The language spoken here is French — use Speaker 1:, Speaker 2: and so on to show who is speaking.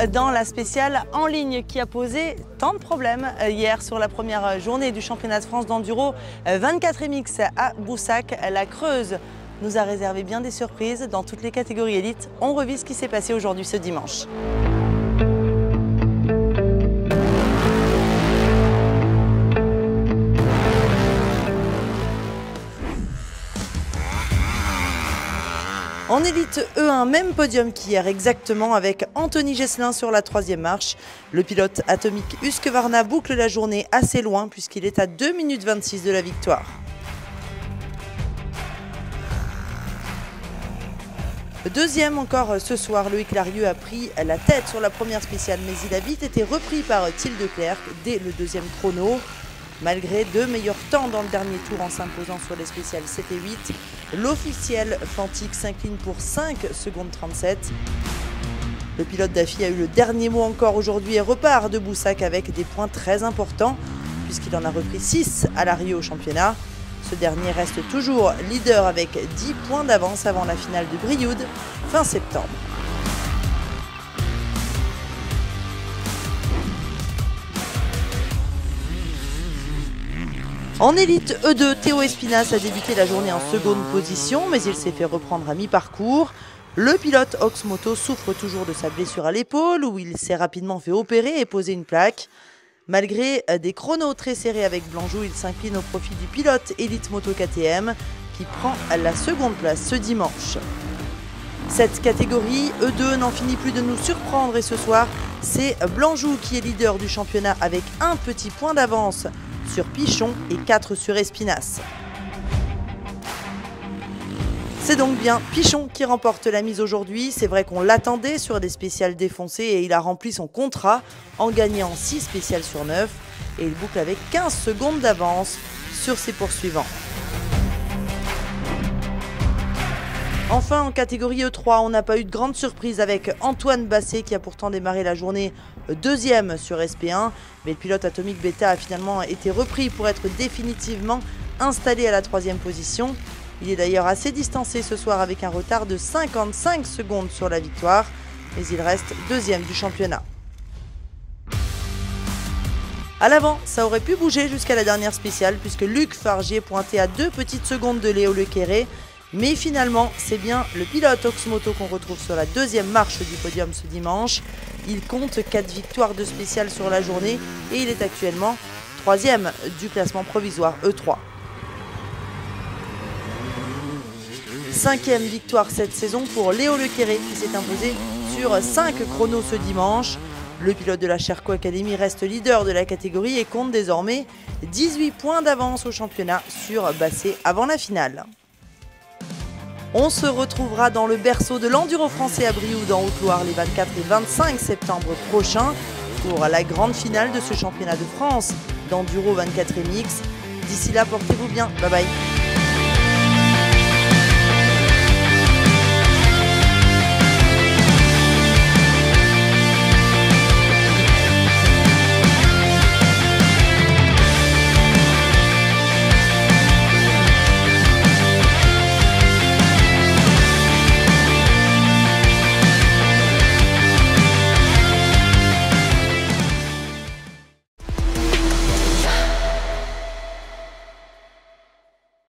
Speaker 1: dans la spéciale en ligne qui a posé tant de problèmes hier sur la première journée du championnat de France d'enduro 24 MX à Boussac. La Creuse nous a réservé bien des surprises dans toutes les catégories élites. On revit ce qui s'est passé aujourd'hui ce dimanche. En élite E1, même podium qu'hier exactement avec Anthony Gesselin sur la troisième marche. Le pilote atomique Husqvarna boucle la journée assez loin puisqu'il est à 2 minutes 26 de la victoire. Deuxième encore ce soir, Loïc Larieux a pris la tête sur la première spéciale, mais il a vite été repris par Thiel de Clercq dès le deuxième chrono. Malgré deux meilleurs temps dans le dernier tour en s'imposant sur les spéciales 7 et 8, l'officiel Fantic s'incline pour 5 secondes 37. Le pilote d'AFI a eu le dernier mot encore aujourd'hui et repart de Boussac avec des points très importants puisqu'il en a repris 6 à Larieux au championnat. Ce dernier reste toujours leader avec 10 points d'avance avant la finale de Brioude fin septembre. En élite E2, Théo Espinas a débuté la journée en seconde position, mais il s'est fait reprendre à mi-parcours. Le pilote Oxmoto souffre toujours de sa blessure à l'épaule, où il s'est rapidement fait opérer et poser une plaque. Malgré des chronos très serrés avec Blanjou, il s'incline au profit du pilote Elite Moto KTM, qui prend la seconde place ce dimanche. Cette catégorie E2 n'en finit plus de nous surprendre et ce soir, c'est Blanjou qui est leader du championnat avec un petit point d'avance sur Pichon et 4 sur Espinas. C'est donc bien Pichon qui remporte la mise aujourd'hui. C'est vrai qu'on l'attendait sur des spéciales défoncées et il a rempli son contrat en gagnant 6 spéciales sur 9 et il boucle avec 15 secondes d'avance sur ses poursuivants. Enfin, en catégorie E3, on n'a pas eu de grande surprise avec Antoine Basset qui a pourtant démarré la journée deuxième sur SP1. Mais le pilote atomique Beta a finalement été repris pour être définitivement installé à la troisième position. Il est d'ailleurs assez distancé ce soir avec un retard de 55 secondes sur la victoire. Mais il reste deuxième du championnat. À l'avant, ça aurait pu bouger jusqu'à la dernière spéciale puisque Luc Fargier pointait à 2 petites secondes de Léo Lequéré. Mais finalement, c'est bien le pilote Oxmoto qu'on retrouve sur la deuxième marche du podium ce dimanche. Il compte 4 victoires de spécial sur la journée et il est actuellement 3e du classement provisoire E3. 5e victoire cette saison pour Léo Lequéré qui s'est imposé sur 5 chronos ce dimanche. Le pilote de la Sherco Academy reste leader de la catégorie et compte désormais 18 points d'avance au championnat sur Basset avant la finale. On se retrouvera dans le berceau de l'enduro français à Brioude en Haute-Loire les 24 et 25 septembre prochains pour la grande finale de ce championnat de France d'enduro 24 MX. D'ici là, portez-vous bien. Bye bye.